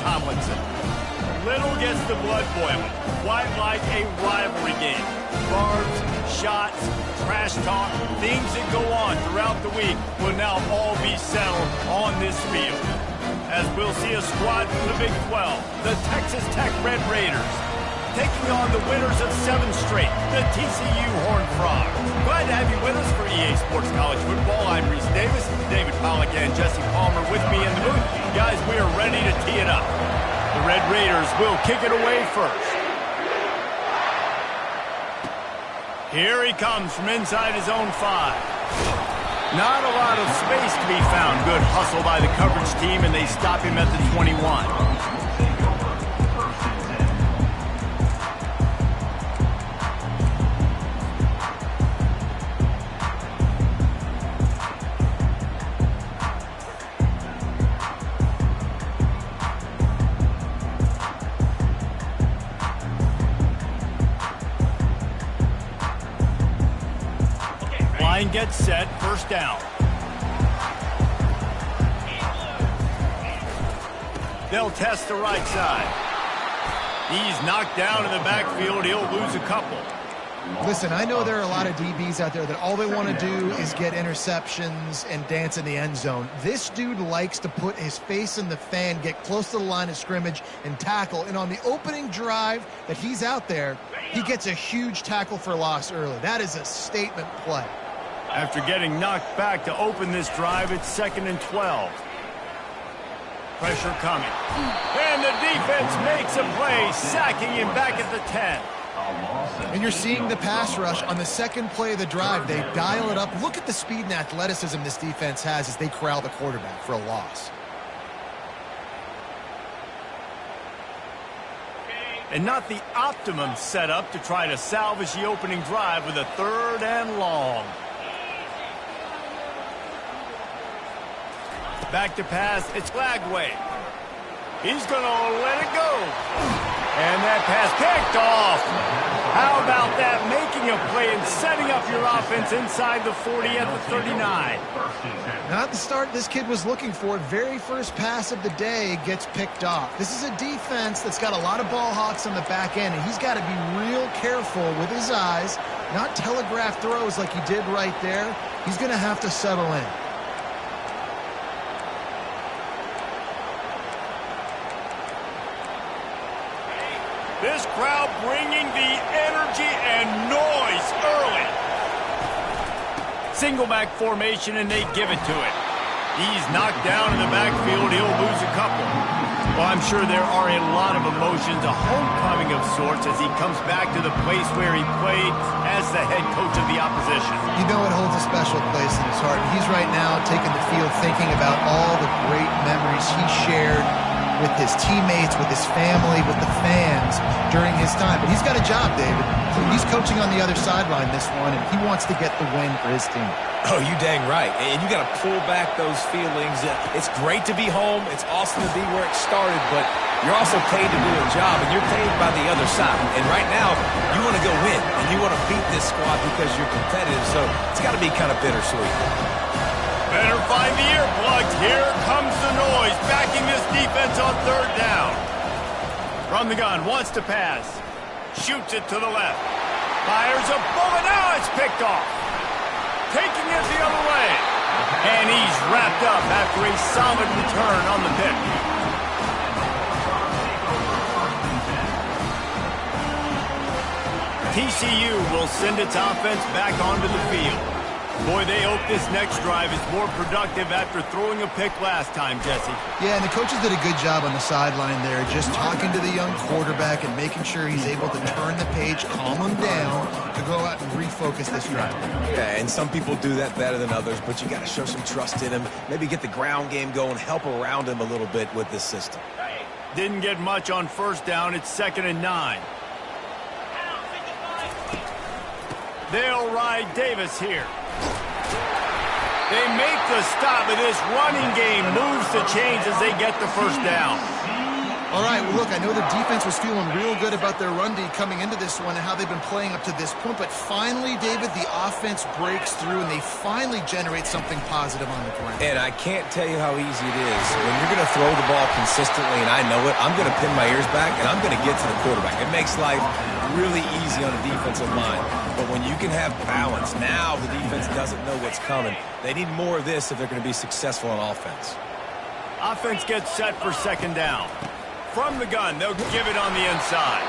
Tomlinson. Little gets the blood boiling, quite like a rivalry game. Barbs, shots, trash talk, things that go on throughout the week will now all be settled on this field. As we'll see a squad from the Big 12, the Texas Tech Red Raiders, taking on the winners of 7 straight, the TCU Horned Frogs. Glad to have you with us for EA Sports College Football. I'm Reese Davis, David Pollack and Jesse Palmer with me in the booth. Guys, we are ready to tee it up. The Red Raiders will kick it away first. Here he comes from inside his own 5. Not a lot of space to be found. Good hustle by the coverage team, and they stop him at the 21. Gets set, first down. They'll test the right side. He's knocked down in the backfield. He'll lose a couple. Listen, I know there are a lot of DBs out there that all they want to do is get interceptions and dance in the end zone. This dude likes to put his face in the fan, get close to the line of scrimmage, and tackle. And on the opening drive that he's out there, he gets a huge tackle for loss early. That is a statement play. After getting knocked back to open this drive, it's 2nd and 12. Pressure coming. And the defense makes a play, sacking him back at the 10. And you're seeing the pass rush on the second play of the drive. They dial it up. Look at the speed and athleticism this defense has as they corral the quarterback for a loss. And not the optimum setup to try to salvage the opening drive with a 3rd and long. Back to pass, it's Flagway. He's going to let it go. And that pass picked off. How about that? Making a play and setting up your offense inside the 40 at the 39. Not the start this kid was looking for. Very first pass of the day gets picked off. This is a defense that's got a lot of ball hawks on the back end, and he's got to be real careful with his eyes, not telegraph throws like he did right there. He's going to have to settle in. This crowd bringing the energy and noise early. Single back formation, and they give it to it. He's knocked down in the backfield. He'll lose a couple. Well, I'm sure there are a lot of emotions, a homecoming of sorts, as he comes back to the place where he played as the head coach of the opposition. You know it holds a special place in his heart. He's right now taking the field thinking about all the great memories he shared with his teammates, with his family, with the fans during his time. But he's got a job, David. He's coaching on the other sideline this one, and he wants to get the win for his team. Oh, you dang right. And you got to pull back those feelings. It's great to be home. It's awesome to be where it started, but you're also paid to do a job, and you're paid by the other side. And right now, you want to go win, and you want to beat this squad because you're competitive, so it's got to be kind of bittersweet. Better find the earplugs. Here comes the noise, backing this defense on 3rd down. From the gun, wants to pass. Shoots it to the left. Fires a bullet. Now it's picked off. Taking it the other way. And he's wrapped up after a solid return on the pick. TCU will send its offense back onto the field. Boy, they hope this next drive is more productive after throwing a pick last time, Jesse. Yeah, and the coaches did a good job on the sideline there, just talking to the young quarterback and making sure he's able to turn the page, calm him down, to go out and refocus this drive. Yeah, and some people do that better than others, but you got to show some trust in him, maybe get the ground game going, help around him a little bit with this system. Didn't get much on 1st down. It's 2nd and 9. They'll ride Davis here. They make the stop, but this running game moves the chains as they get the 1st down. All right, well, look, I know the defense was feeling real good about their run D coming into this one and how they've been playing up to this point, but finally, David, the offense breaks through and they finally generate something positive on the ground. And I can't tell you how easy it is. When you're going to throw the ball consistently, and I know it, I'm going to pin my ears back, and I'm going to get to the quarterback. It makes life really easy on a defensive line. But when you can have balance, now the defense doesn't know what's coming. They need more of this if they're going to be successful on offense. Offense gets set for second down. From the gun, they'll give it on the inside.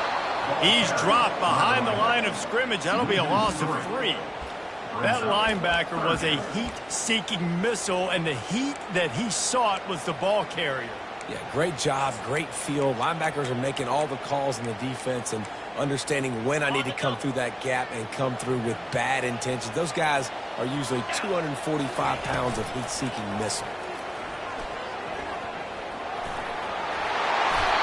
He's dropped behind the line of scrimmage. That'll be a loss of 3. That linebacker was a heat-seeking missile, and the heat that he sought was the ball carrier. Yeah, great job, great feel. Linebackers are making all the calls in the defense and understanding when I need to come through that gap and come through with bad intentions. Those guys are usually 245 pounds of heat-seeking missile.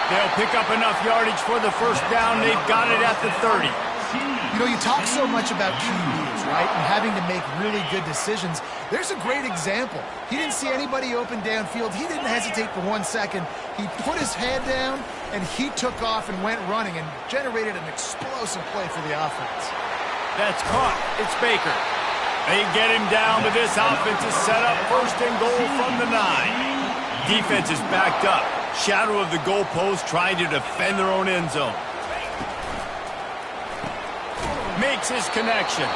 They'll pick up enough yardage for the first down. They've got it at the 30. You know, you talk so much about QBs, right, and having to make really good decisions. There's a great example. He didn't see anybody open downfield. He didn't hesitate for 1 second. He put his head down, and he took off and went running and generated an explosive play for the offense. That's caught. It's Baker. They get him down, but this offense is set up first and goal from the 9. Defense is backed up. Shadow of the goalpost, trying to defend their own end zone. Makes his connection.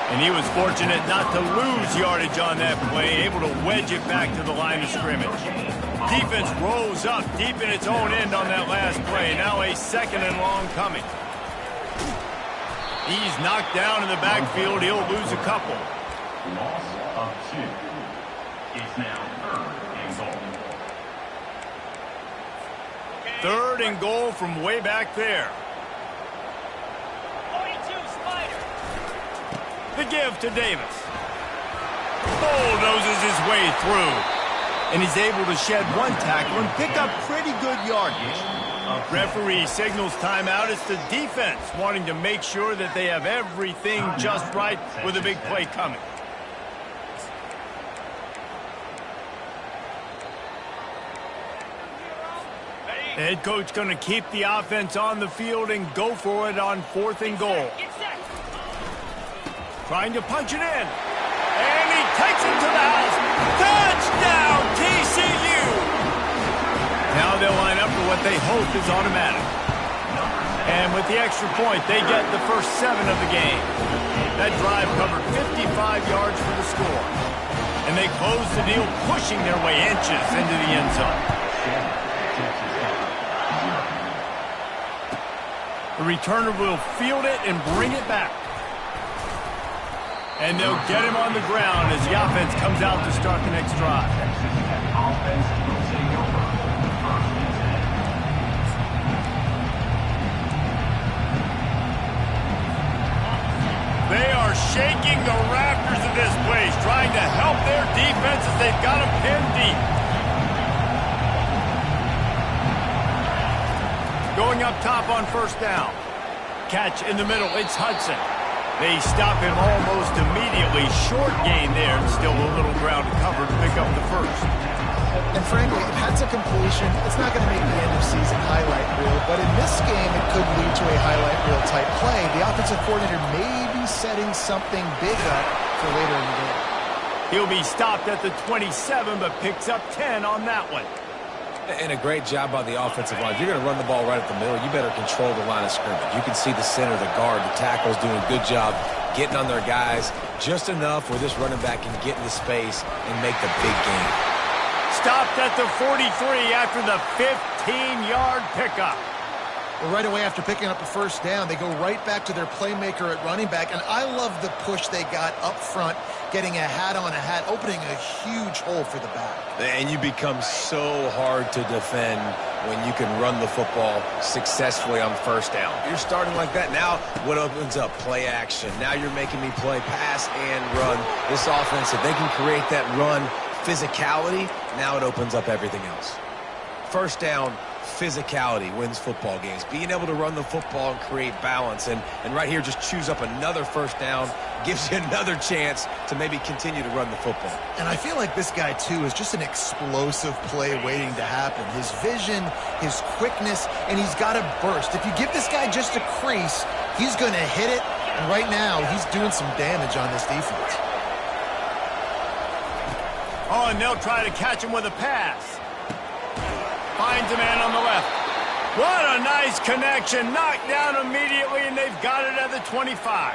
And he was fortunate not to lose yardage on that play, able to wedge it back to the line of scrimmage. Defense rose up deep in its own end on that last play. Now a second and long coming. He's knocked down in the backfield. He'll lose a couple. Loss of 2. It's now 3rd and goal. 3rd and goal from way back there. 42 Spider. The give to Davis. Bulldozes his way through. And he's able to shed 1 tackle and pick up pretty good yardage. Referee signals timeout. It's the defense wanting to make sure that they have everything just right with a big play coming. The head coach going to keep the offense on the field and go for it on 4th and goal. Trying to punch it in. And he takes it to the house. Touchdown, TCU! Now they'll line up for what they hope is automatic. And with the extra point, they get the first 7 of the game. That drive covered 55 yards for the score. And they close the deal, pushing their way inches into the end zone. The returner will field it and bring it back. And they'll get him on the ground as the offense comes out to start the next drive. They are shaking the rafters of this place, trying to help their defense as they've got them pinned deep. Going up top on first down. Catch in the middle, it's Hudson. They stop him almost immediately. Short gain there, and still a little ground to cover to pick up the first. And frankly, if that's a completion, it's not going to make the end of season highlight reel, but in this game, it could lead to a highlight reel type play. The offensive coordinator may be setting something big up for later in the game. He'll be stopped at the 27, but picks up 10 on that one. And a great job by the offensive line. If you're going to run the ball right at the middle, you better control the line of scrimmage. You can see the center, the guard, the tackles doing a good job getting on their guys just enough where this running back can get into space and make the big game. Stopped at the 43 after the 15-yard pickup. Well, right away after picking up a first down, they go right back to their playmaker at running back. And I love the push they got up front, getting a hat on a hat, opening a huge hole for the back. And you become so hard to defend when you can run the football successfully on first down. You're starting like that. Now what opens up? Play action. Now you're making me play pass and run. This offense, if they can create that run physicality, now it opens up everything else. First down, physicality wins football games. Being able to run the football and create balance. And right here, just choose up another first down, gives you another chance to maybe continue to run the football. And I feel like this guy, too, is just an explosive play waiting to happen. His vision, his quickness, and he's got a burst. If you give this guy just a crease, he's going to hit it. And right now, he's doing some damage on this defense. Oh, and they'll try to catch him with a pass. Finds a man on the left. What a nice connection. Knocked down immediately, and they've got it at the 25.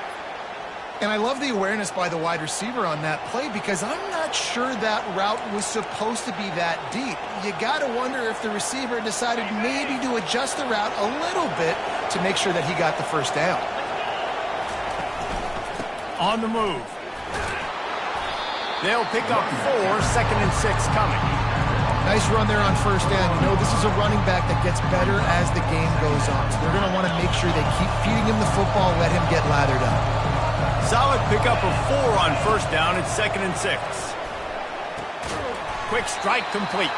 And I love the awareness by the wide receiver on that play because I'm not sure that route was supposed to be that deep. You got to wonder if the receiver decided maybe to adjust the route a little bit to make sure that he got the first down. On the move. They'll pick up 4, 2nd and 6 coming. Nice run there on first down. You know, this is a running back that gets better as the game goes on. So they're going to want to make sure they keep feeding him the football, let him get lathered up. Solid pickup of 4 on first down. It's 2nd and 6. Quick strike complete.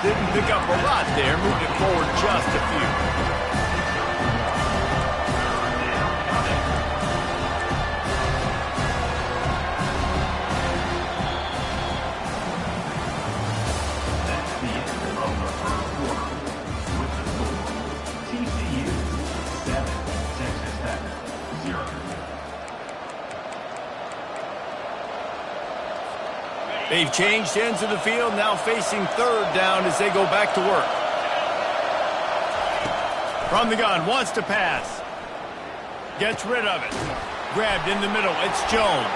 Didn't pick up a lot there. Moved it forward just a few. They've changed ends of the field, now facing 3rd down as they go back to work. From the gun, wants to pass. Gets rid of it. Grabbed in the middle, it's Jones.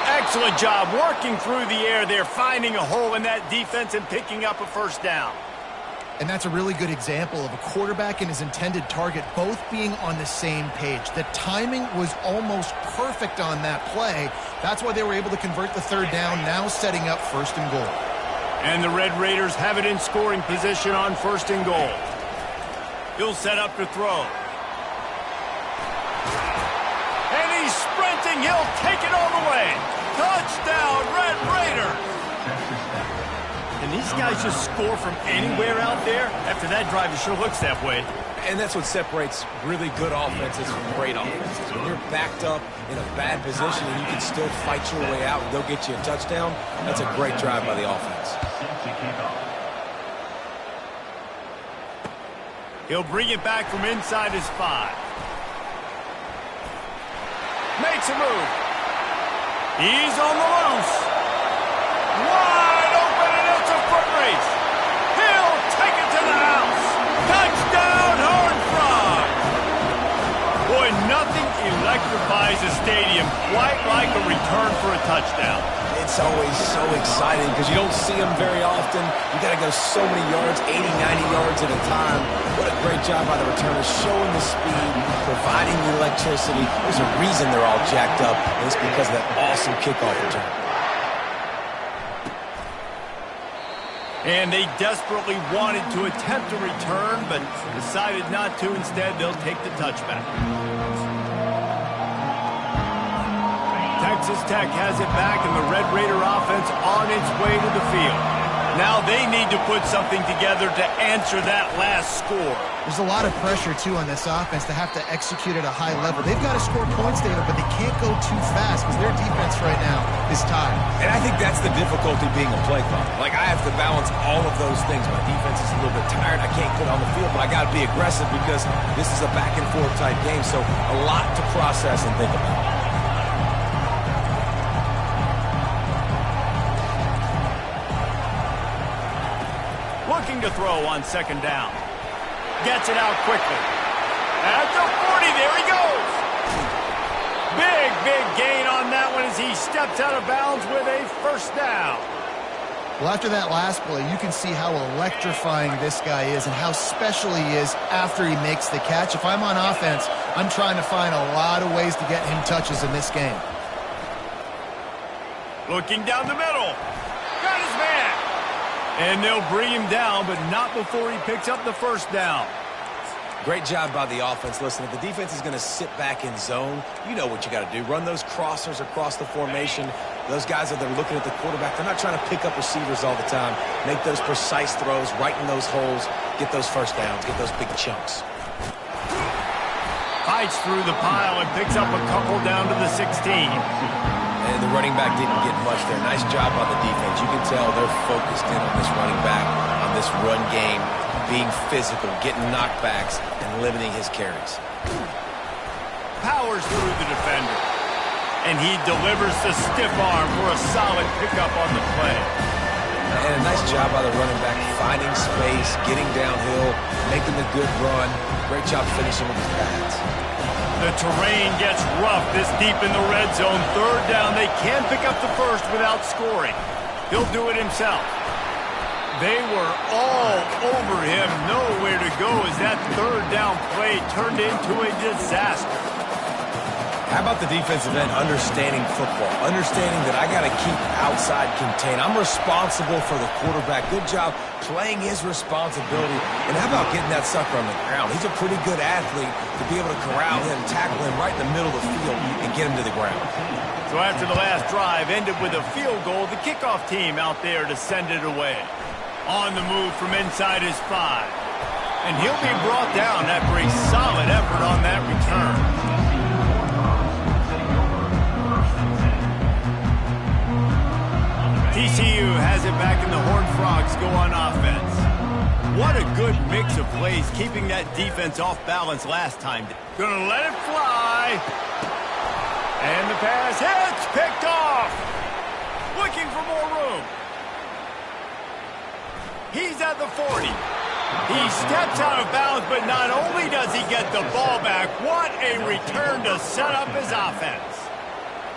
Excellent job working through the air there, finding a hole in that defense and picking up a first down. And that's a really good example of a quarterback and his intended target both being on the same page. The timing was almost perfect on that play. That's why they were able to convert the 3rd down, now setting up 1st and goal. And the Red Raiders have it in scoring position on 1st and goal. He'll set up to throw. And he's sprinting. He'll take it all the way. Touchdown, Red Raiders. And these guys just score from anywhere out there. After that drive, it sure looks that way. And that's what separates really good offenses from great offenses. When you're backed up in a bad position and you can still fight your way out and they'll get you a touchdown, that's a great drive by the offense. He'll bring it back from inside his 5. Makes a move. He's on the loose. Wide open, and it's a foot race. He'll take it to the house. Touchdown, Horned Frog. Boy, nothing electrifies a stadium quite like a return for a touchdown. It's always so exciting because you don't see them very often. You got to go so many yards, 80, 90 yards at a time. What a great job by the returners, showing the speed, providing the electricity. There's a reason they're all jacked up, and it's because of that awesome kickoff return. And they desperately wanted to attempt a return, but decided not to. Instead, they'll take the touchback. Texas Tech has it back, and the Red Raider offense on its way to the field. Now they need to put something together to answer that last score. There's a lot of pressure, too, on this offense to have to execute at a high level. They've got to score points, David, but they can't go too fast because their defense right now is tired. And I think that's the difficulty being a play caller. Like, I have to balance all of those things. My defense is a little bit tired. I can't get on the field, but I got to be aggressive because this is a back-and-forth type game, so a lot to process and think about. Looking to throw on 2nd down. Gets it out quickly. At the 40, there he goes. Big gain on that one as he steps out of bounds with a first down. Well, after that last play, you can see how electrifying this guy is and how special he is after he makes the catch. If I'm on offense, I'm trying to find a lot of ways to get him touches in this game. Looking down the middle. Got his man. And they'll bring him down, but not before he picks up the first down. Great job by the offense. Listen, if the defense is going to sit back in zone, you know what you got to do. Run those crossers across the formation. Those guys that are looking at the quarterback, they're not trying to pick up receivers all the time. Make those precise throws, right in those holes, get those first downs, get those big chunks. Fights through the pile and picks up a couple down to the 16. And the running back didn't get much there. Nice job by the defense. You can tell they're focused in on this running back, on this run game, being physical, getting knockbacks, and limiting his carries. Powers through the defender. And he delivers the stiff arm for a solid pickup on the play. And a nice job by the running back, finding space, getting downhill, making the good run. Great job finishing with his pads. The terrain gets rough this deep in the red zone. Third down, they can pick up the first without scoring. He'll do it himself. They were all over him, nowhere to go as that third down play turned into a disaster. How about the defensive end understanding football, understanding that I got to keep outside contained. I'm responsible for the quarterback. Good job playing his responsibility. And how about getting that sucker on the ground? He's a pretty good athlete to be able to corral him, tackle him right in the middle of the field, and get him to the ground. So after the last drive ended with a field goal, the kickoff team out there to send it away. On the move from inside his 5. And he'll be brought down after a solid effort on that return. TCU has it back in the Horned Frogs go on offense. What a good mix of plays, keeping that defense off balance last time. Gonna let it fly. And the pass hits, picked off. Looking for more room. He's at the 40. He steps out of bounds, but not only does he get the ball back, what a return to set up his offense.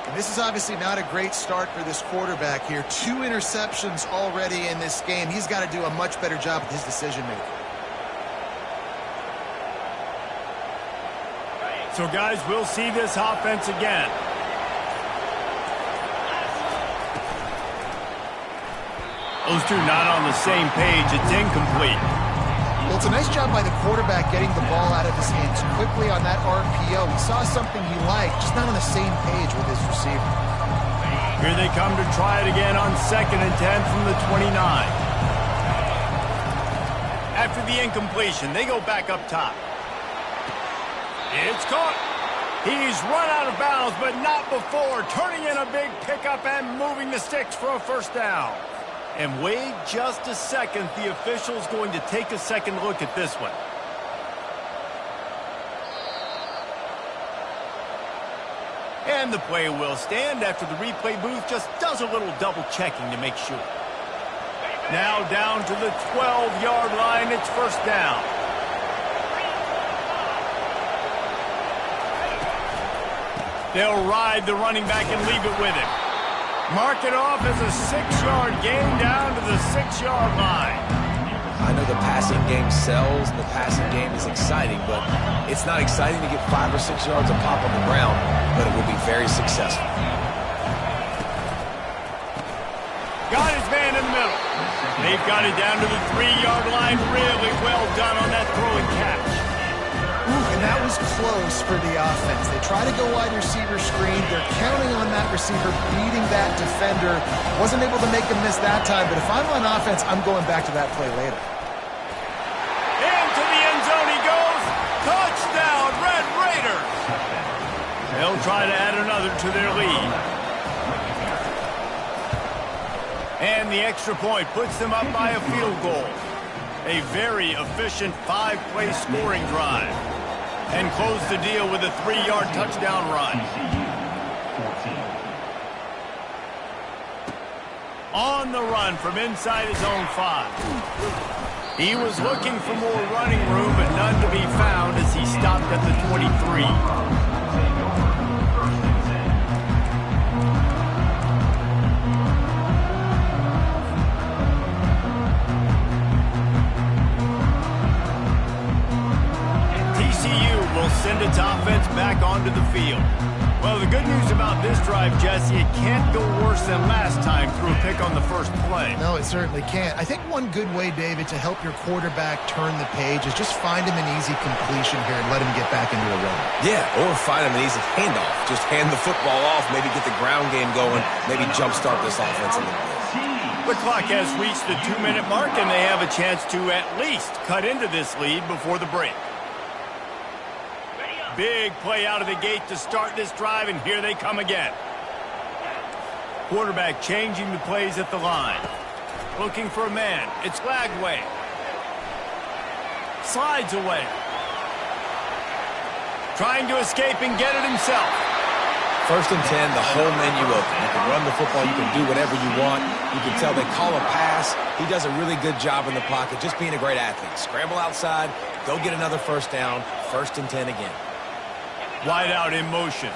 And this is obviously not a great start for this quarterback here. 2 interceptions already in this game. He's got to do a much better job with his decision-making. So, guys, we'll see this offense again. Those two not on the same page. It's incomplete. Well, it's a nice job by the quarterback getting the ball out of his hands quickly on that RPO. He saw something he liked, just not on the same page with his receiver. Here they come to try it again on 2nd and 10 from the 29. After the incompletion, they go back up top. It's caught. He's run out of bounds, but not before. Turning in a big pickup and moving the sticks for a first down. And wait just a second. The official's going to take a second look at this one. And the play will stand after the replay booth just does a little double checking to make sure. Now down to the 12-yard line. It's first down. They'll ride the running back and leave it with him. Mark it off as a 6-yard gain down to the 6-yard line. I know the passing game sells and the passing game is exciting, but it's not exciting to get 5 or 6 yards of pop on the ground, but it will be very successful. Got his man in the middle. They've got it down to the 3-yard line. Really well done on that throw and catch. And that was close for the offense. They try to go wide receiver screen. They're counting on that receiver beating that defender. Wasn't able to make him miss that time, but if I'm on offense, I'm going back to that play later. Into the end zone he goes. Touchdown, Red Raiders. They'll try to add another to their lead. And the extra point puts them up by a field goal. A very efficient 5-play scoring drive. And close the deal with a 3-yard touchdown run. On the run from inside his own 5. He was looking for more running room, but none to be found as he stopped at the 23. Send its offense back onto the field. Well, the good news about this drive, Jesse, it can't go worse than last time through a pick on the first play. No, it certainly can't. I think one good way, David, to help your quarterback turn the page is just find him an easy completion here and let him get back into a run. Yeah, or find him an easy handoff. Just hand the football off, maybe get the ground game going, maybe jumpstart this offense a little bit. The clock has reached the 2-minute mark, and they have a chance to at least cut into this lead before the break. Big play out of the gate to start this drive, and here they come again. Quarterback changing the plays at the line. Looking for a man. It's Lagway. Slides away. Trying to escape and get it himself. 1st and 10, the whole menu open. You can run the football, you can do whatever you want. You can tell they call a pass. He does a really good job in the pocket, just being a great athlete. Scramble outside, go get another first down, 1st and 10 again. Wide out in motion.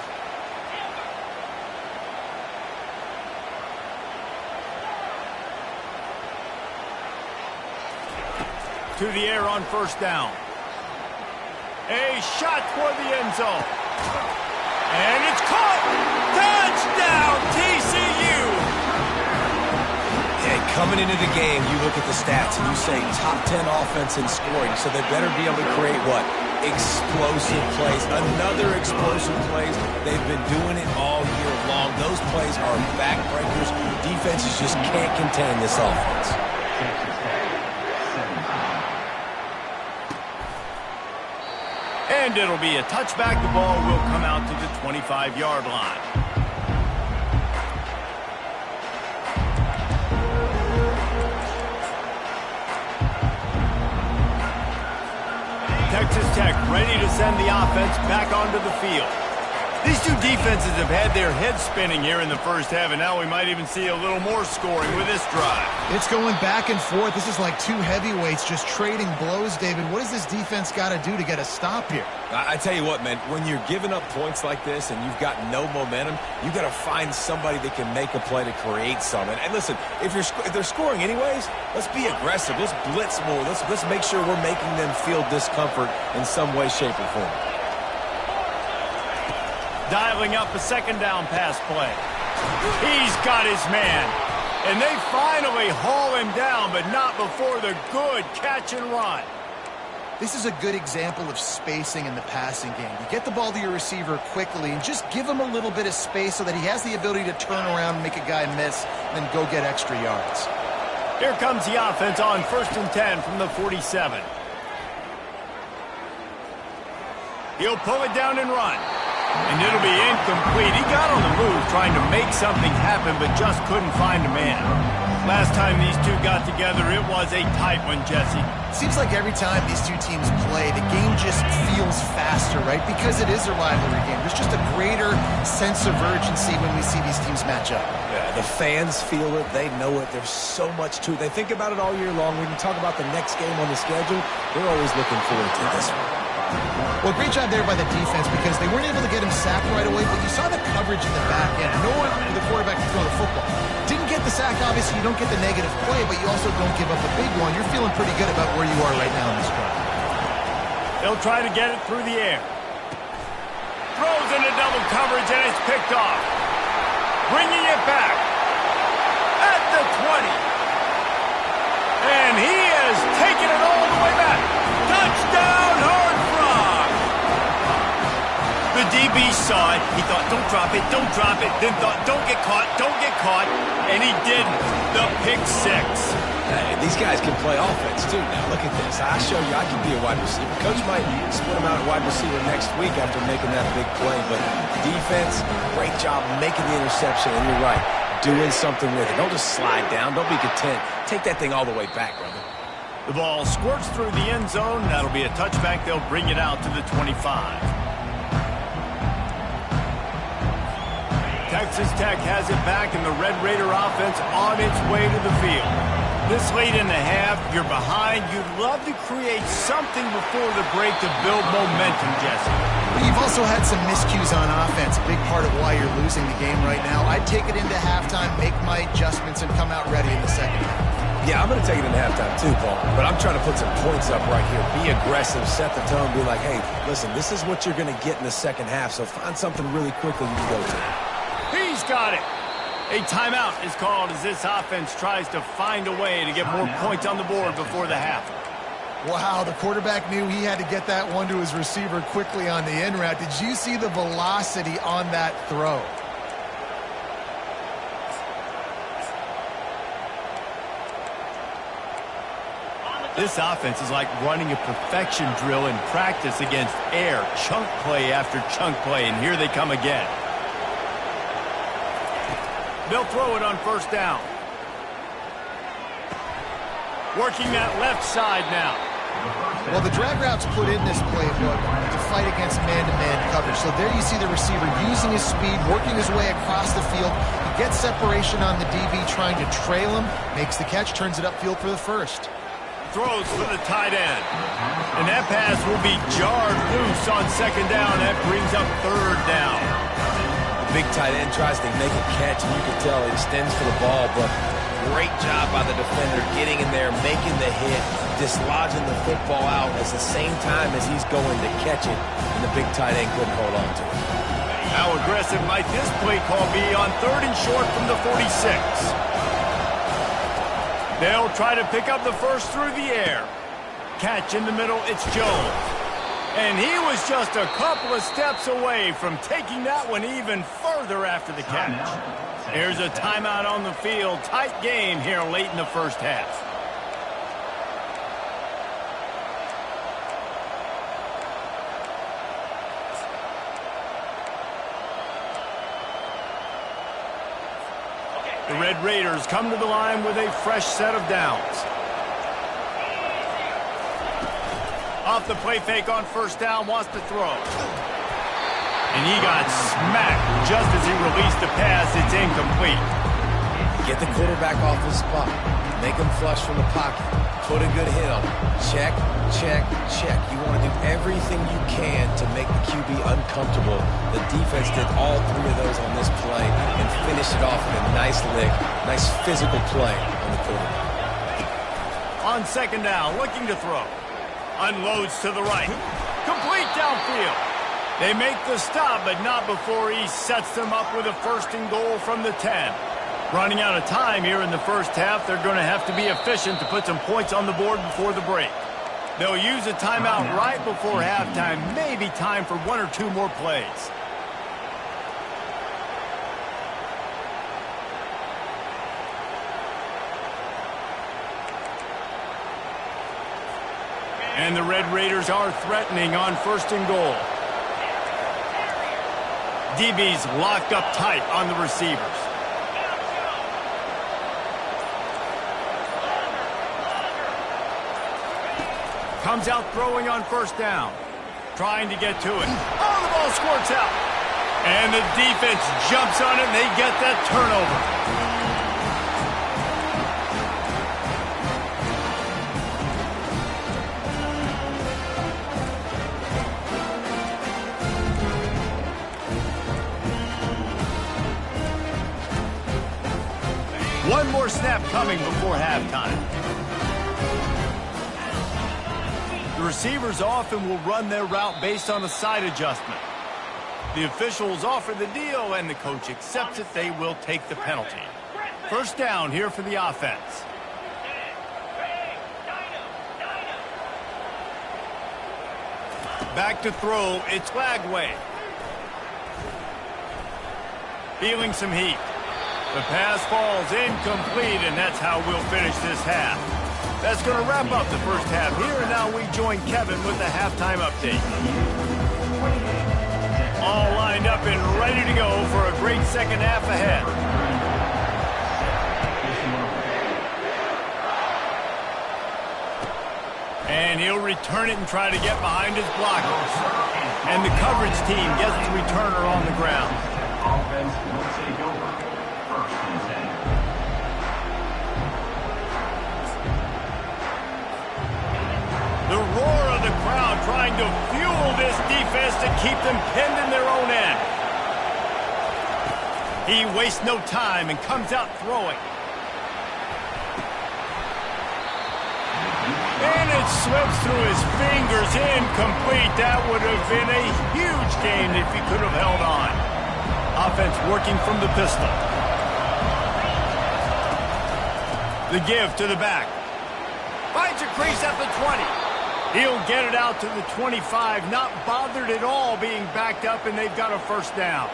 To the air on 1st down. A shot toward the end zone. And it's caught! Touchdown, TCU! And coming into the game, you look at the stats and you say top 10 offense in scoring, so they better be able to create what? Explosive plays. Another explosive plays. They've been doing it all year long. Those plays are backbreakers. Defenses just can't contain this offense. And it'll be a touchback. The ball will come out to the 25-yard line. Texas Tech ready to send the offense back onto the field. These two defenses have had their heads spinning here in the first half, and now we might even see a little more scoring with this drive. It's going back and forth. This is like two heavyweights just trading blows, David. What does this defense got to do to get a stop here? I tell you what, man, when you're giving up points like this and you've got no momentum, you got to find somebody that can make a play to create some. And listen, if they're scoring anyways, let's be aggressive. Let's blitz more. Let's make sure we're making them feel discomfort in some way, shape, or form. Dialing up a 2nd down pass play. He's got his man. And they finally haul him down, but not before the good catch and run. This is a good example of spacing in the passing game. You get the ball to your receiver quickly and just give him a little bit of space so that he has the ability to turn around and make a guy miss and then go get extra yards. Here comes the offense on 1st and 10 from the 47. He'll pull it down and run. And it'll be incomplete. He got on the move trying to make something happen, but just couldn't find a man. Last time these two got together, it was a tight one, Jesse. Seems like every time these two teams play, the game just feels faster, right? Because it is a rivalry game. There's just a greater sense of urgency when we see these teams match up. Yeah, the fans feel it. They know it. There's so much to it. They think about it all year long. When you talk about the next game on the schedule, they're always looking forward to this one. Well, great job there by the defense because they weren't able to get him sacked right away, but you saw the coverage in the back end. No one for the quarterback to throw the football. Didn't get the sack, obviously. You don't get the negative play, but you also don't give up a big one. You're feeling pretty good about where you are right now in this drive. They'll try to get it through the air. Throws into double coverage, and it's picked off. Bringing it back at the 20. And he has taken it all the way back. Touchdown, Hard Frog! The DB saw it. He thought, don't drop it, don't drop it. Then thought, don't get caught, don't get caught. And he didn't. The pick 6. Hey, these guys can play offense, too. Now, look at this. I show you I can be a wide receiver. Coach might split him out at wide receiver next week after making that big play. But defense, great job making the interception. And you're right, doing something with it. Don't just slide down. Don't be content. Take that thing all the way back, brother. The ball squirts through the end zone. That'll be a touchback. They'll bring it out to the 25. Texas Tech has it back, and the Red Raider offense on its way to the field. This late in the half, you're behind. You'd love to create something before the break to build momentum, Jesse. But you've also had some miscues on offense, a big part of why you're losing the game right now. I'd take it into halftime, make my adjustments, and come out ready in the second half. Yeah, I'm going to take it in halftime too, Paul. But I'm trying to put some points up right here. Be aggressive, set the tone, be like, hey, listen, this is what you're going to get in the second half, so find something really quickly you can go to. He's got it. A timeout is called as this offense tries to find a way to get more points on the board before the half. Wow, the quarterback knew he had to get that one to his receiver quickly on the in route. Did you see the velocity on that throw? This offense is like running a perfection drill in practice against air, chunk play after chunk play, and here they come again. They'll throw it on first down. Working that left side now. Well, the drag routes put in this playbook to fight against man-to-man coverage. So there you see the receiver using his speed, working his way across the field. He gets separation on the DB, trying to trail him, makes the catch, turns it upfield for the first. Throws for the tight end. And that pass will be jarred loose on second down. That brings up third down. The big tight end tries to make a catch, and you can tell he extends for the ball, but great job by the defender getting in there, making the hit, dislodging the football out at the same time as he's going to catch it, and the big tight end couldn't hold on to it. How aggressive might this play call be on third and short from the 46? They'll try to pick up the first through the air. Catch in the middle, it's Jones. And he was just a couple of steps away from taking that one even further after the catch. Here's a timeout on the field. Tight game here late in the first half. The Red Raiders come to the line with a fresh set of downs. Off the play fake on first down, wants to throw. And he got smacked just as he released the pass. It's incomplete. Get the quarterback off his spot. Make him flush from the pocket. Put a good hit on him. Check, check, check. You want to do everything you can to make the QB uncomfortable. The defense did all three of those on this play and finished it off with a nice lick, nice physical play on the quarterback. On second down, looking to throw. Unloads to the right. Complete downfield. They make the stop, but not before he sets them up with a first and goal from the 10. Running out of time here in the first half, they're going to have to be efficient to put some points on the board before the break. They'll use a timeout right before halftime, maybe time for one or two more plays. And the Red Raiders are threatening on first and goal. DB's locked up tight on the receivers. Comes out throwing on first down. Trying to get to it. Oh, the ball squirts out. And the defense jumps on it, and they get that turnover. One more snap coming before halftime. The receivers often will run their route based on a side adjustment. The officials offer the deal, and the coach accepts it. They will take the penalty. First down here for the offense. Back to throw. It's Flagway. Feeling some heat. The pass falls incomplete, and that's how we'll finish this half. That's going to wrap up the first half here, and now we join Kevin with the halftime update. All lined up and ready to go for a great second half ahead. And he'll return it and try to get behind his blockers. And the coverage team gets the returner on the ground. Offense will take over. First and 10. The roar of the crowd trying to fuel this defense to keep them pinned in their own end. He wastes no time and comes out throwing. It slips through his fingers, incomplete. That would have been a huge gain if he could have held on. Offense working from the pistol. The give to the back. Finds a crease at the 20. He'll get it out to the 25, not bothered at all being backed up, and they've got a first down.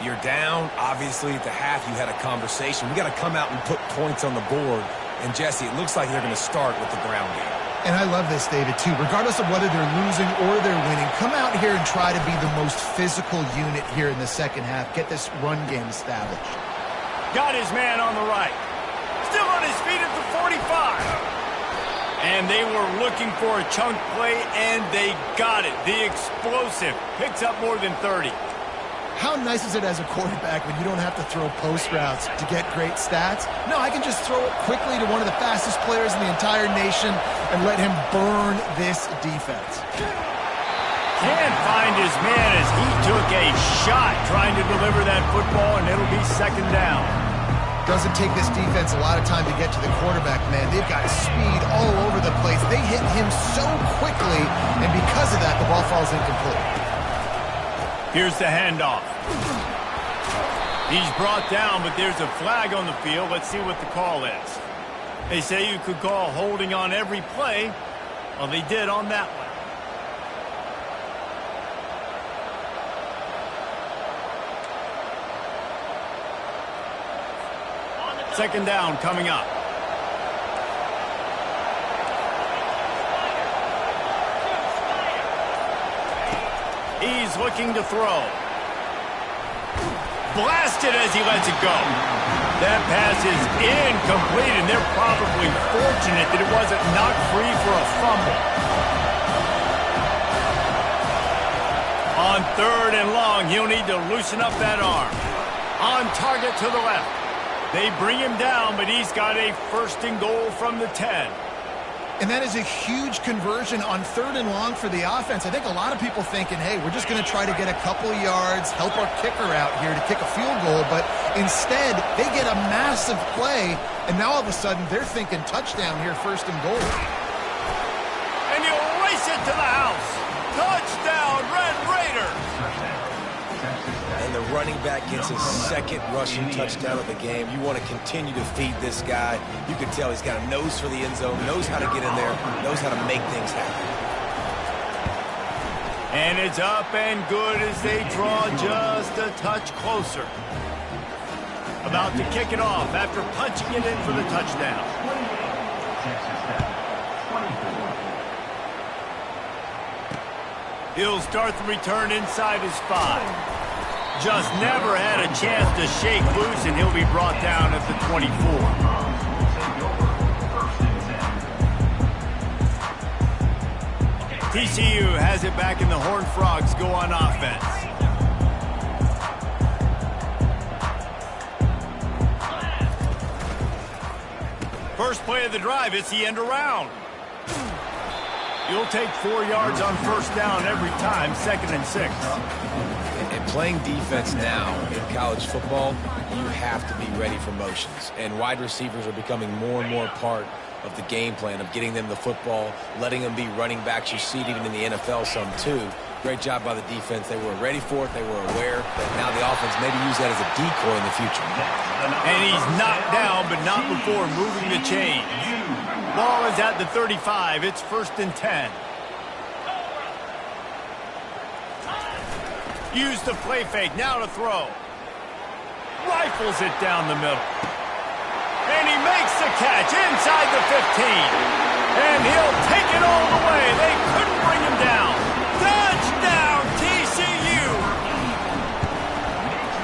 You're down. Obviously, at the half, you had a conversation. We got to come out and put points on the board. And, Jesse, it looks like they're going to start with the ground game. And I love this, David, too. Regardless of whether they're losing or they're winning, come out here and try to be the most physical unit here in the second half. Get this run game established. Got his man on the right. Still on his feet at the 45. And they were looking for a chunk play, and they got it. The explosive picks up more than 30. How nice is it as a quarterback when you don't have to throw post routes to get great stats? No, I can just throw it quickly to one of the fastest players in the entire nation and let him burn this defense. Can't find his man as he took a shot trying to deliver that football, and it'll be second down. Doesn't take this defense a lot of time to get to the quarterback, man. They've got speed all over the place. They hit him so quickly, and because of that, the ball falls incomplete. Here's the handoff. He's brought down, but there's a flag on the field. Let's see what the call is. They say you could call holding on every play. Well, they did on that one. Second down coming up. He's looking to throw. Blasted as he lets it go. That pass is incomplete, and they're probably fortunate that it wasn't knocked free for a fumble. On third and long, he'll need to loosen up that arm. On target to the left. They bring him down, but he's got a first and goal from the 10. And that is a huge conversion on third and long for the offense. I think a lot of people thinking, hey, we're just going to try to get a couple of yards, help our kicker out here to kick a field goal. But instead, they get a massive play, and now all of a sudden they're thinking touchdown here, first and goal. And he'll race it to the house. Touchdown, Red Raiders. And the running back gets his second rushing touchdown of the game. You want to continue to feed this guy. You can tell he's got a nose for the end zone, knows how to get in there, knows how to make things happen. And it's up and good as they draw just a touch closer. About to kick it off after punching it in for the touchdown. He'll start the return inside his 5. Just never had a chance to shake loose, and he'll be brought down at the 24. TCU has it back, and the Horned Frogs go on offense. First play of the drive, it's the end around. You'll take 4 yards on first down every time, 2nd and 6. And playing defense now in college football, you have to be ready for motions. And wide receivers are becoming more and more a part of the game plan of getting them the football, letting them be running backs. You see it even in the NFL some too. Great job by the defense. They were ready for it. They were aware. Now the offense maybe use that as a decoy in the future. And he's knocked down, but not before moving the chain. Ball is at the 35. It's 1st and 10. Use the play fake. Now to throw. Rifles it down the middle. And he makes the catch inside the 15. And he'll take it all the way. They couldn't bring him down. Touchdown, TCU.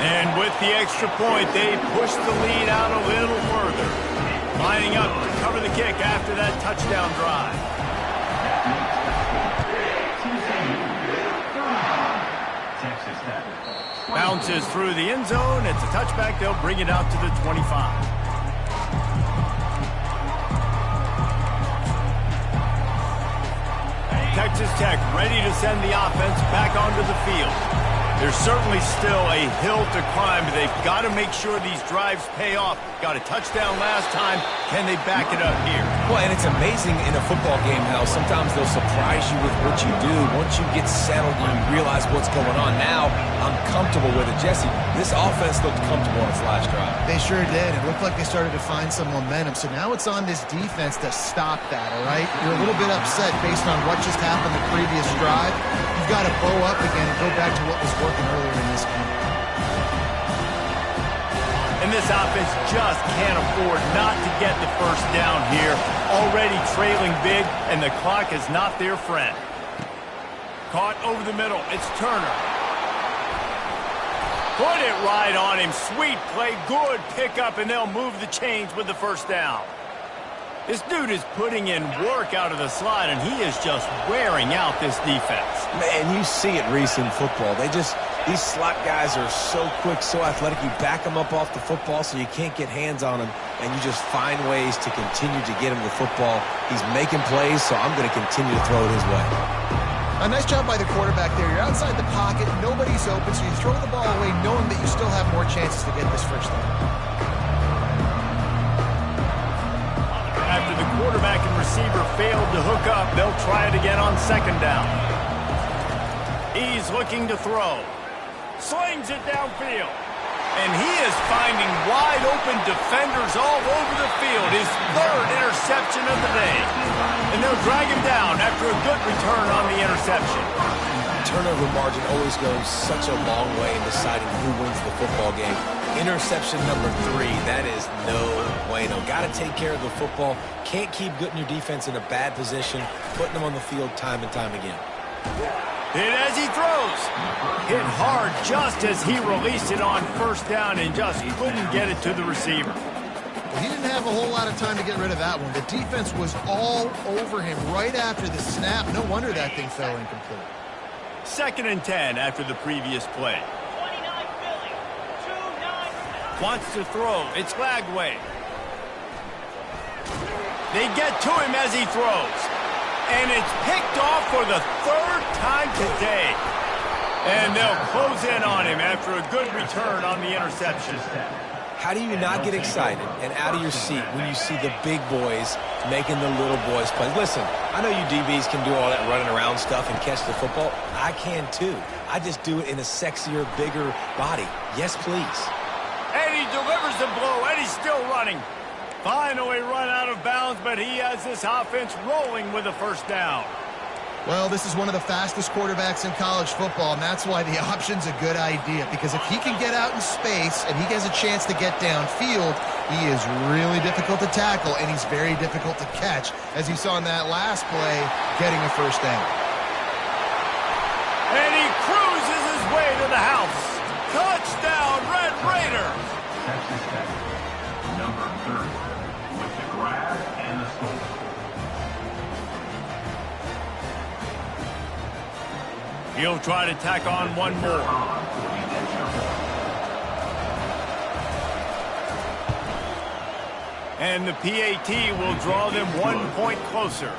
And with the extra point, they push the lead out a little further. Lining up to cover the kick after that touchdown drive. Bounces through the end zone. It's a touchback. They'll bring it out to the 25. Texas Tech ready to send the offense back onto the field. There's certainly still a hill to climb, but they've got to make sure these drives pay off. Got a touchdown last time. Can they back it up here? Well, and it's amazing in a football game how sometimes they'll surprise you with what you do. Once you get settled, you realize what's going on. Now, I'm comfortable with it. Jesse, this offense looked comfortable on its last drive. They sure did. It looked like they started to find some momentum. So now it's on this defense to stop that, all right? You're a little bit upset based on what just happened the previous drive. You've got to bow up again and go back to what was working earlier in this game. And this offense just can't afford not to get the first down here. Already trailing big, and the clock is not their friend. Caught over the middle. It's Turner. Put it right on him. Sweet play. Good pickup, and they'll move the chains with the first down. This dude is putting in work out of the slot, and he is just wearing out this defense. Man, you see it, Reese, in football. These slot guys are so quick, so athletic. You back them up off the football so you can't get hands on them, and you just find ways to continue to get him the football. He's making plays, so I'm going to continue to throw it his way. A nice job by the quarterback there. You're outside the pocket, nobody's open, so you throw the ball away knowing that you still have more chances to get this first down. After the quarterback and receiver failed to hook up, they'll try it again on second down. He's looking to throw. Slings it downfield. And he is finding wide-open defenders all over the field. His third interception of the day. And they'll drag him down after a good return on the interception. Turnover margin always goes such a long way in deciding who wins the football game. Interception number 3, that is no bueno. Got to take care of the football. Can't keep getting your defense in a bad position, putting them on the field time and time again. Hit as he throws. Hit hard just as he released it on first down and just couldn't get it to the receiver. Well, he didn't have a whole lot of time to get rid of that one. The defense was all over him right after the snap. No wonder that thing fell incomplete. 2nd and 10 after the previous play. Wants to throw. It's Lagway. They get to him as he throws. And it's picked off for the 3rd time today. And they'll close in on him after a good return on the interception. How do you not get excited and out of your seat when you see the big boys making the little boys play? Listen, I know you DBs can do all that running around stuff and catch the football. I can too. I just do it in a sexier, bigger body. Yes, please. And he delivers the blow, and he's still running. Finally run out of bounds, but he has this offense rolling with a first down. Well, this is one of the fastest quarterbacks in college football, and that's why the option's a good idea. Because if he can get out in space and he has a chance to get downfield, he is really difficult to tackle, and he's very difficult to catch, as you saw in that last play, getting a first down. And he cruises his way to the house. Touchdown, Red Raiders! Texas Tech, number 30, with the grab and the score. He'll try to tack on one more. And the PAT will draw them 1 point closer.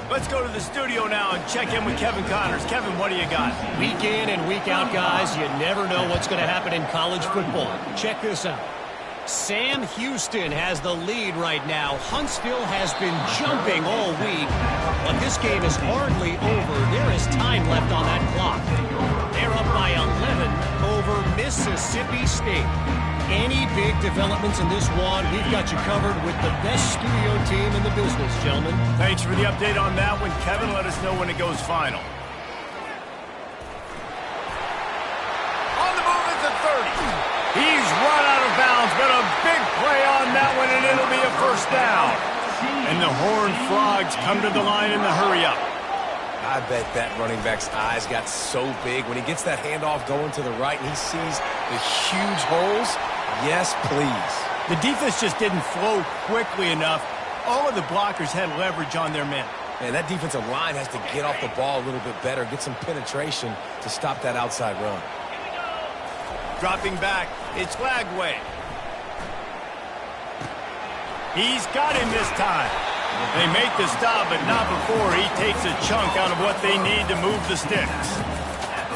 Let's go to the studio now and check in with Kevin Connors. Kevin, what do you got? Week in and week out, guys, you never know what's going to happen in college football. Check this out. Sam Houston has the lead right now. Huntsville has been jumping all week, but this game is hardly over. There is time left on that clock. They're up by 11 over Mississippi State. Any big developments in this one, we've got you covered with the best studio team in the business, gentlemen. Thanks for the update on that one, Kevin. Let us know when it goes final. On the move at the 30. He's run out of bounds, but a big play on that one, and it'll be a first down. And the Horned Frogs come to the line in the hurry-up. I bet that running back's eyes got so big when he gets that handoff going to the right and he sees the huge holes. Yes, please. The defense just didn't flow quickly enough. All of the blockers had leverage on their men. Man, that defensive line has to get off the ball a little bit better, get some penetration to stop that outside run. Dropping back, it's Lagway. He's got him this time. They make the stop, but not before he takes a chunk out of what they need to move the sticks.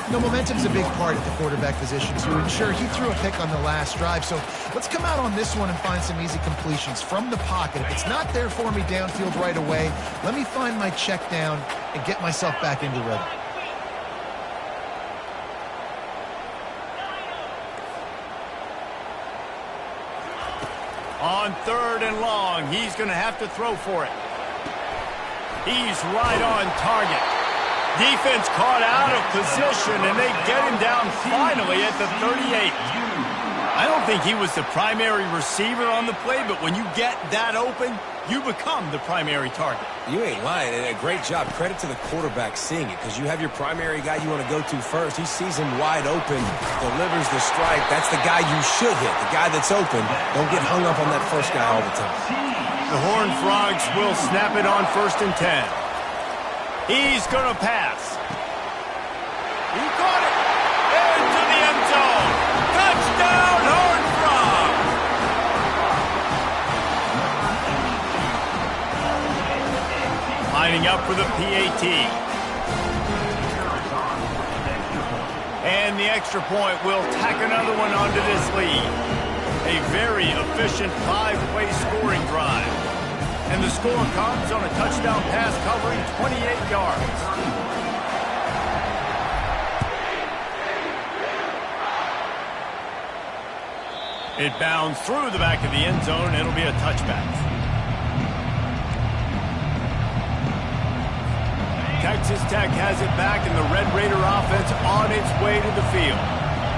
You know, momentum's a big part at the quarterback position, too. And sure, he threw a pick on the last drive, so let's come out on this one and find some easy completions from the pocket. If it's not there for me downfield right away, let me find my check down and get myself back into rhythm. On 3rd and long, he's going to have to throw for it. He's right on target. Defense caught out of position, and they get him down finally at the 38. I don't think he was the primary receiver on the play, but when you get that open, you become the primary target. You ain't lying, and a great job. Credit to the quarterback seeing it, because you have your primary guy you want to go to first. He sees him wide open, delivers the strike. That's the guy you should hit, the guy that's open. Don't get hung up on that first guy all the time. The Horned Frogs will snap it on 1st and 10. He's going to pass. He caught it into the end zone. Touchdown, Horned Frogs! Lining up for the PAT. And the extra point will tack another one onto this lead. A very efficient 5-play scoring drive. And the score comes on a touchdown pass covering 28 yards. It bounds through the back of the end zone. It'll be a touchback. Texas Tech has it back, and the Red Raider offense on its way to the field.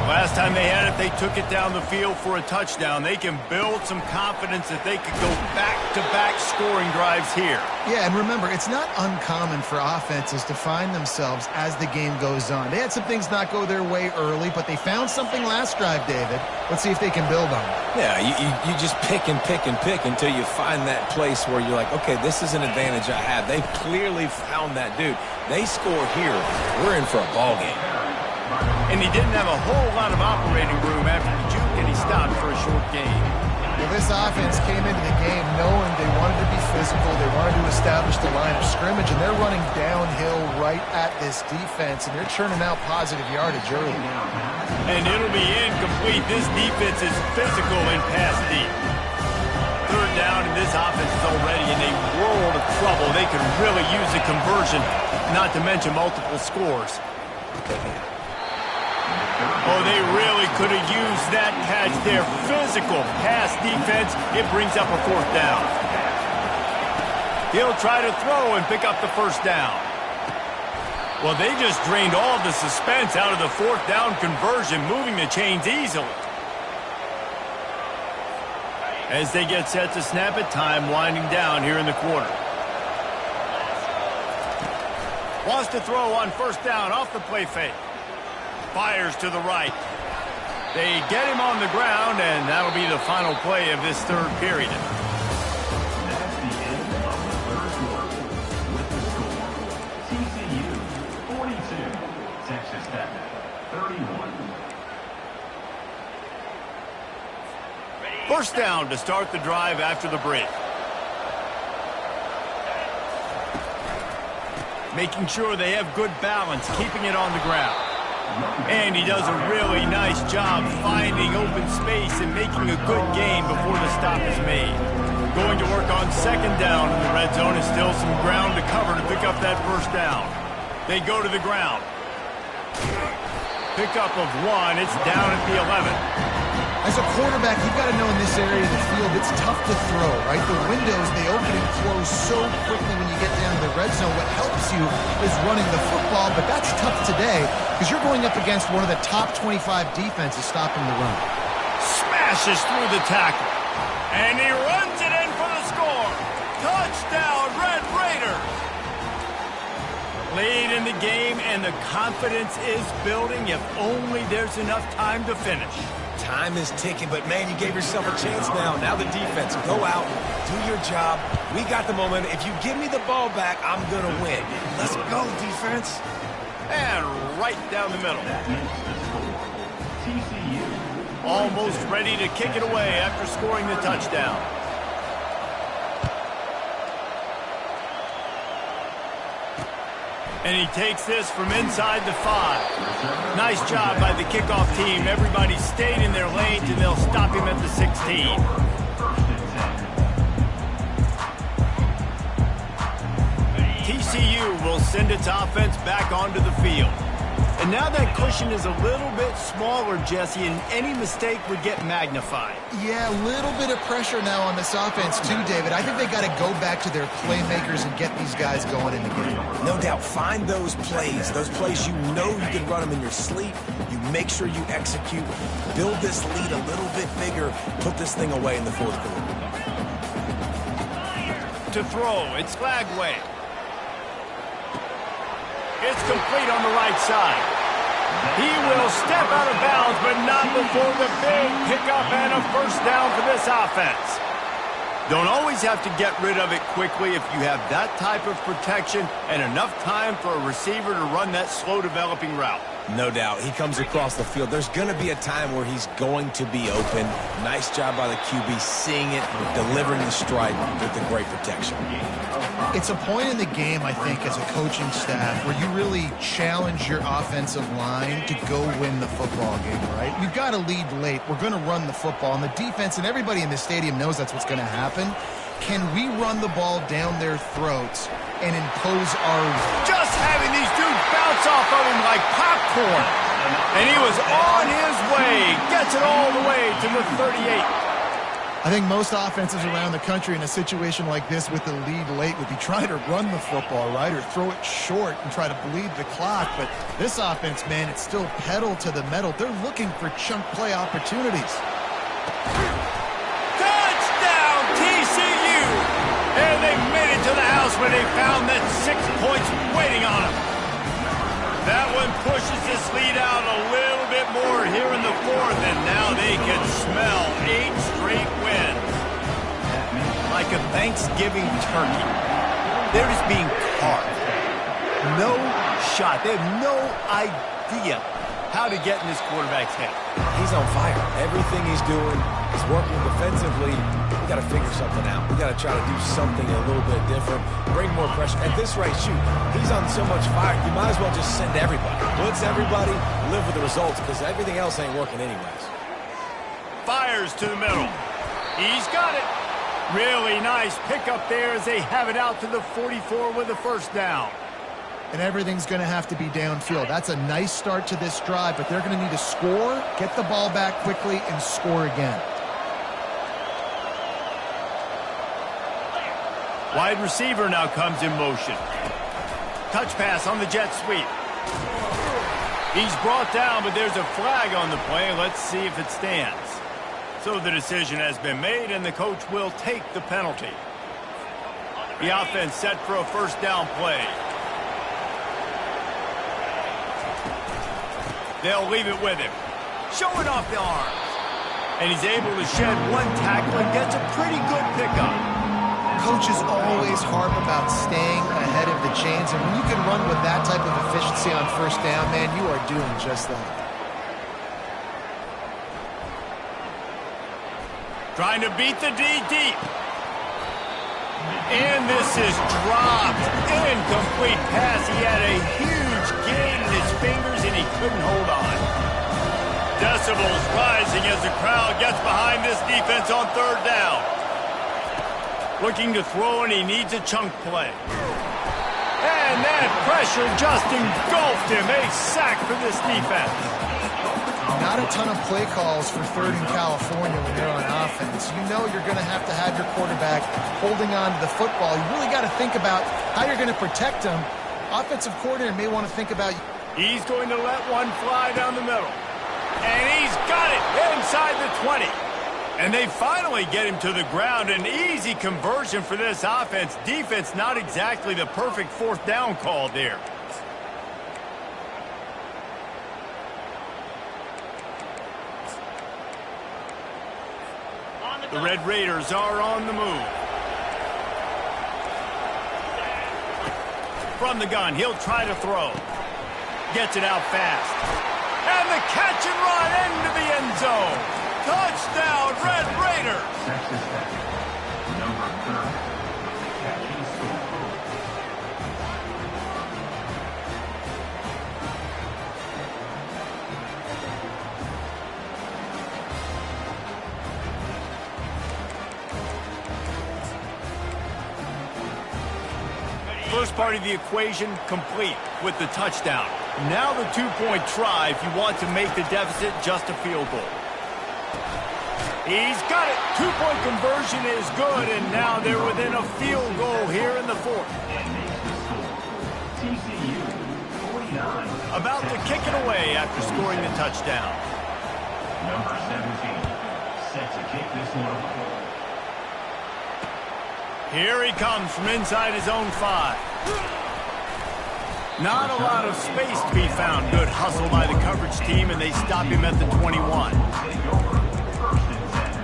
Last time they had it, they took it down the field for a touchdown. They can build some confidence that they could go back-to-back scoring drives here. Yeah, and remember, it's not uncommon for offenses to find themselves as the game goes on. They had some things not go their way early, but they found something last drive, David. Let's see if they can build on it. Yeah, you just pick and pick and pick until you find that place where you're like, okay, this is an advantage I have. They clearly found that dude. They score here. We're in for a ball game. And he didn't have a whole lot of operating room after the juke, and he stopped for a short gain. Well, this offense came into the game knowing they wanted to be physical, they wanted to establish the line of scrimmage, and they're running downhill right at this defense, and they're churning out positive yardage early. And it'll be incomplete. This defense is physical in pass deep. 3rd down, and this offense is already in a world of trouble. They could really use a conversion, not to mention multiple scores. Oh, they really could have used that catch there. Physical pass defense. It brings up a 4th down. He'll try to throw and pick up the 1st down. Well, they just drained all the suspense out of the 4th down conversion, moving the chains easily. As they get set to snap it, time winding down here in the quarter. Wants to throw on 1st down off the play fake. Fires to the right. They get him on the ground, and that'll be the final play of this 3rd period. That's the end of the 3rd quarter with the score. TCU 42, Texas Tech 31. 1st down to start the drive after the break. Making sure they have good balance, keeping it on the ground. And he does a really nice job finding open space and making a good gain before the stop is made. Going to work on 2nd down in the red zone, is still some ground to cover to pick up that 1st down. They go to the ground. Pickup of 1. It's down at the 11. As a quarterback, you've got to know in this area of the field, it's tough to throw, right? The windows, they open and close so quickly when you get down to the red zone. What helps you is running the football, but that's tough today because you're going up against one of the top 25 defenses stopping the run. Smashes through the tackle. And he runs it in for the score. Touchdown, Red Raiders. Lead in the game, and the confidence is building if only there's enough time to finish. Time is ticking, but, man, you gave yourself a chance now. Now the defense, go out, do your job. We got the momentum. If you give me the ball back, I'm going to win. Let's go, defense. And right down the middle. That makes the score. TCU. Almost ready to kick it away after scoring the touchdown. And he takes this from inside the 5. Nice job by the kickoff team. Everybody stayed in their lanes, and they'll stop him at the 16. TCU will send its offense back onto the field. And now that cushion is a little bit smaller, Jesse, and any mistake would get magnified. Yeah, a little bit of pressure now on this offense too, David. I think they got to go back to their playmakers and get these guys going in the game. No doubt. Find those plays you know you can run them in your sleep. You make sure you execute. Build this lead a little bit bigger. Put this thing away in the fourth quarter. To throw, it's Flagway. It's complete on the right side. He will step out of bounds, but not before the big pickup and a first down for this offense. Don't always have to get rid of it quickly if you have that type of protection and enough time for a receiver to run that slow-developing route. No doubt. He comes across the field. There's going to be a time where he's going to be open. Nice job by the QB seeing it, delivering the strike with the great protection. It's a point in the game, I think, as a coaching staff where you really challenge your offensive line to go win the football game, right? We've got to lead late. We're going to run the football. And the defense and everybody in the stadium knows that's what's going to happen. Can we run the ball down their throats and impose our... Just having these dudes bounce off of him like popcorn. And he was on his way. Gets it all the way to the 38. I think most offenses around the country in a situation like this with the lead late would be trying to run the football, right, or throw it short and try to bleed the clock. But this offense, man, it's still pedal to the metal. They're looking for chunk play opportunities. Touchdown, TCU! And they made it to the house when they found that 6 points waiting on them. That one pushes this lead out a little bit more here in the fourth, and now they can smell 8 straight wins. Like a Thanksgiving turkey. They're just being carved. No shot. They have no idea how to get in this quarterback's head. He's on fire. Everything he's doing is working defensively. We got to figure something out. We got to try to do something a little bit different. Bring more pressure. At this rate, shoot, he's on so much fire. You might as well just send everybody. Blitz everybody, live with the results, because everything else ain't working anyways. Fires to the middle. He's got it. Really nice pickup there as they have it out to the 44 with a first down. And everything's going to have to be downfield. That's a nice start to this drive, but they're going to need to score, get the ball back quickly, and score again. Wide receiver now comes in motion. Touch pass on the jet sweep. He's brought down, but there's a flag on the play. Let's see if it stands. So the decision has been made, and the coach will take the penalty. The offense set for a first down play. They'll leave it with him. Showing off the arms. And he's able to shed one tackle and gets a pretty good pickup. Coaches always harp about staying ahead of the chains, and when you can run with that type of efficiency on first down, man, you are doing just that. Trying to beat the D deep. And this is dropped. Incomplete pass. He had a huge gain in his fingers, and he couldn't hold on. Decibels rising as the crowd gets behind this defense on third down. Looking to throw, and he needs a chunk play. And that pressure just engulfed him. A sack for this defense. Not a ton of play calls for third in California when they're on offense. You know you're going to have your quarterback holding on to the football. You really got to think about how you're going to protect him. Offensive coordinator may want to think about... He's going to let one fly down the middle. And he's got it inside the 20. And they finally get him to the ground. An easy conversion for this offense. Defense not exactly the perfect fourth down call there. The Red Raiders are on the move. From the gun, he'll try to throw. Gets it out fast. And the catch and run into the end zone. Touchdown, Red Raiders. first part of the equation complete with the touchdown. Now the two-point try if you want to make the deficit just a field goal. He's got it. Two-point conversion is good, and now they're within a field goal here in the fourth. And makes the score. TCU 49. About to kick it away after scoring the touchdown. Number 17. Set to kick this one away. Here he comes from inside his own 5. Not a lot of space to be found. Good hustle by the coverage team, and they stop him at the 21. Take over. First and 10.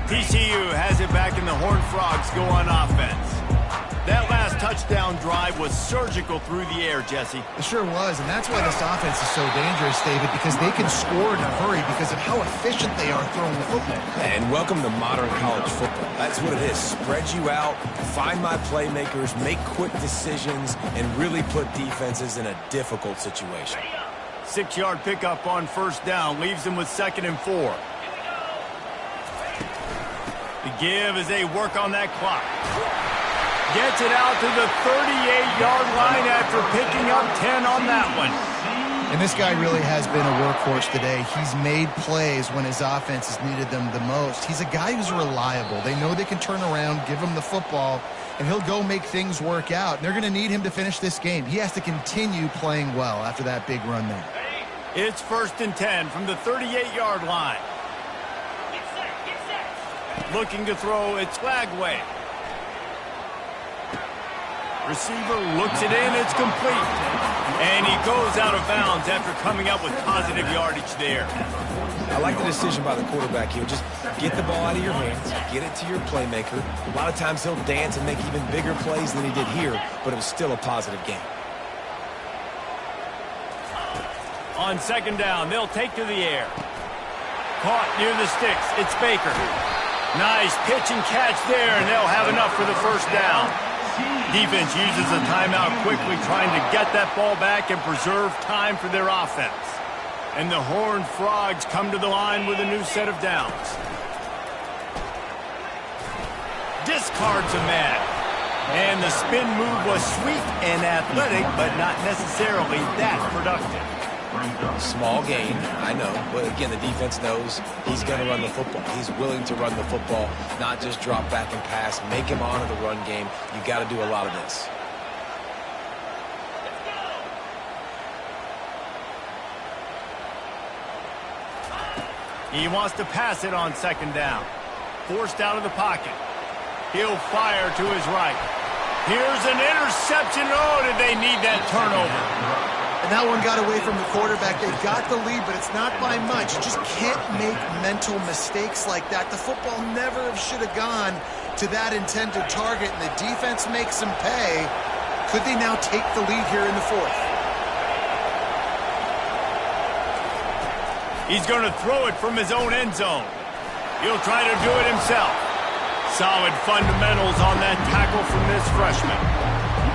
TCU has it back, and the Horned Frogs go on offense. That last touchdown drive was surgical through the air, Jesse. It sure was, and that's why this offense is so dangerous, David, because they can score in a hurry because of how efficient they are throwing the football. And welcome to modern college football. That's what it is. Spread you out, find my playmakers, make quick decisions, and really put defenses in a difficult situation. 6-yard pickup on first down leaves them with 2nd and 4. The give as they work on that clock. Gets it out to the 38-yard line after picking up 10 on that one. And this guy really has been a workhorse today. He's made plays when his offense has needed them the most. He's a guy who's reliable. They know they can turn around, give him the football, and he'll go make things work out. And they're going to need him to finish this game. He has to continue playing well after that big run there. It's 1st and 10 from the 38-yard line. Looking to throw, it's Flagway. Receiver looks it in, it's complete. And he goes out of bounds after coming up with positive yardage there. I like the decision by the quarterback here. Just get the ball out of your hands, get it to your playmaker. A lot of times he'll dance and make even bigger plays than he did here, but it was still a positive game. On 2nd down, they'll take to the air. Caught near the sticks, it's Baker. Nice pitch and catch there, and they'll have enough for the first down. Defense uses a timeout quickly, trying to get that ball back and preserve time for their offense. And the Horned Frogs come to the line with a new set of downs. Discards a man. And the spin move was sweet and athletic, but not necessarily that productive. Small gain, I know, but again, the defense knows he's going to run the football. He's willing to run the football, not just drop back and pass, make him honor the run game. You got to do a lot of this. He wants to pass it on 2nd down. Forced out of the pocket. He'll fire to his right. Here's an interception. Oh, did they need that turnover? And that one got away from the quarterback. They've got the lead, but it's not by much. You just can't make mental mistakes like that. The football never should have gone to that intended target, and the defense makes them pay. Could they now take the lead here in the 4th? He's going to throw it from his own end zone. He'll try to do it himself. Solid fundamentals on that tackle from this freshman.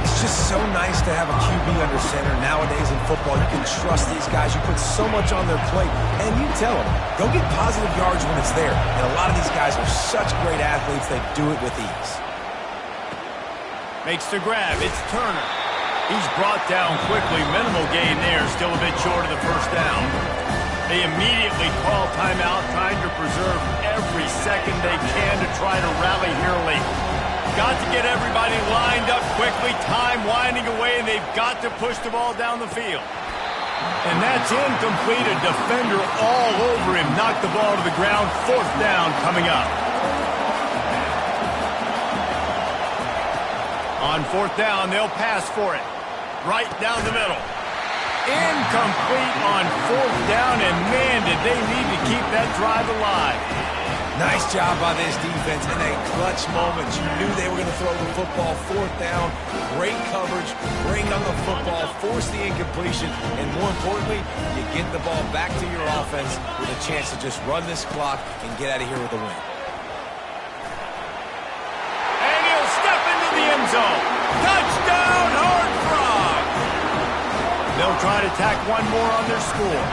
It's just so nice to have a QB under center. Nowadays in football, you can trust these guys. You put so much on their plate, and you tell them, go get positive yards when it's there. And a lot of these guys are such great athletes, they do it with ease. Makes the grab. It's Turner. He's brought down quickly. Minimal gain there. Still a bit short of the first down. They immediately call timeout, trying to preserve every second they can to try to rally here late. Got to get everybody lined up quickly, time winding away, and they've got to push the ball down the field. And that's incomplete. A defender all over him. Knocked the ball to the ground. 4th down coming up. On 4th down, they'll pass for it. Right down the middle. Incomplete on 4th down, and man, did they need to keep that drive alive. Nice job by this defense in a clutch moment. You knew they were going to throw the football. 4th down, great coverage, bring on the football, force the incompletion, and more importantly, you get the ball back to your offense with a chance to just run this clock and get out of here with a win. And he'll step into the end zone. Touchdown, Horned Frogs! They'll try to tack one more on their score.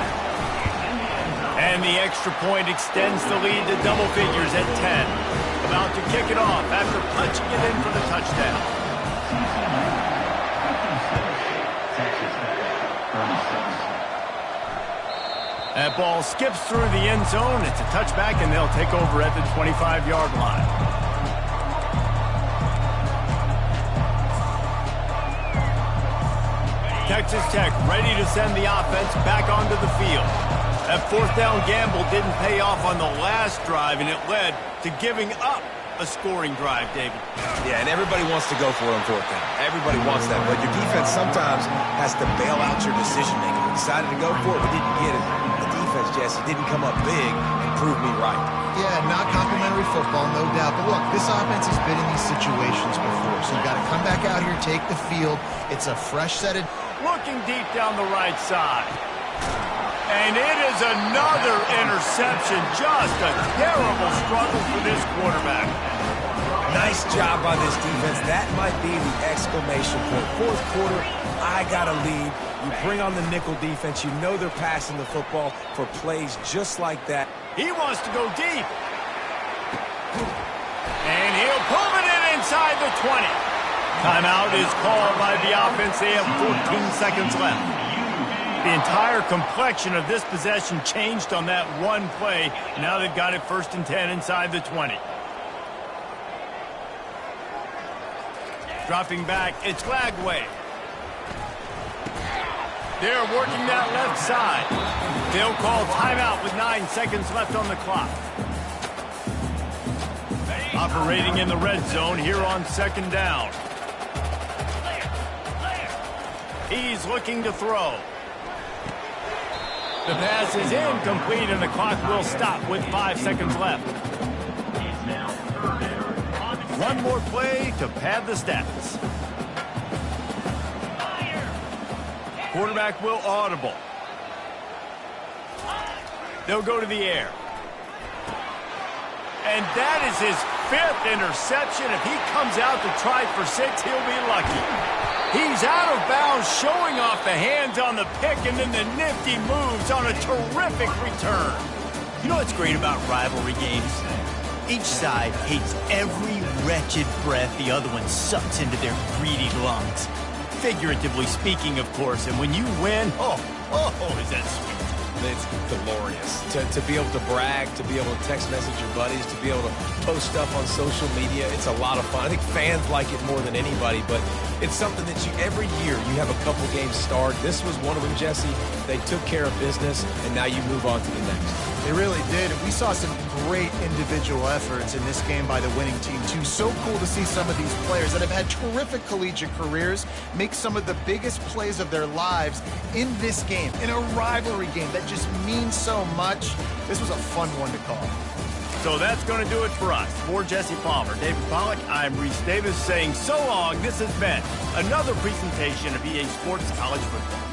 And the extra point extends the lead to double figures at 10. About to kick it off after punching it in for the touchdown. That ball skips through the end zone. It's a touchback, and they'll take over at the 25-yard line. Texas Tech ready to send the offense back onto the field. That fourth down gamble didn't pay off on the last drive, and it led to giving up a scoring drive, David. Yeah, and everybody wants to go for it on fourth down. Everybody wants that, but your defense sometimes has to bail out your decision-making. We decided to go for it, we didn't get it. The defense, Jesse, didn't come up big and prove me right. Yeah, not complimentary football, no doubt. But look, this offense has been in these situations before, so you've got to come back out here, take the field. It's a fresh set of... Looking deep down the right side. And it is another interception. Just a terrible struggle for this quarterback. Nice job by this defense. That might be the exclamation point. Fourth quarter, I got a lead. You bring on the nickel defense. You know they're passing the football for plays just like that. He wants to go deep. And he'll pull it in inside the 20. Timeout is called by the offense. They have 14 seconds left. The entire complexion of this possession changed on that one play. Now they've got it 1st and 10 inside the 20. Dropping back, it's Lagway. They're working that left side. They'll call timeout with 9 seconds left on the clock. Operating in the red zone here on 2nd down. He's looking to throw. The pass is incomplete, and the clock will stop with 5 seconds left. One more play to pad the stats. Quarterback will audible. They'll go to the air. And that is his 5th interception. If he comes out to try for 6, he'll be lucky. He's out of bounds, showing off the hands on the pick, and then the nifty moves on a terrific return. You know what's great about rivalry games? Each side hates every wretched breath the other one sucks into their greedy lungs. Figuratively speaking, of course, and when you win, oh, is that sweet. It's glorious. To be able to brag, to be able to text message your buddies, to be able to post stuff on social media, it's a lot of fun. I think fans like it more than anybody, but it's something that every year you have a couple games start. This was one of them, Jesse. They took care of business, and now you move on to the next. They really did. And we saw some great individual efforts in this game by the winning team, too. So cool to see some of these players that have had terrific collegiate careers make some of the biggest plays of their lives in this game, in a rivalry game that just means so much. This was a fun one to call. So that's going to do it for us. For Jesse Palmer, David Pollack, I'm Reese Davis saying so long. This has been another presentation of EA Sports College Football.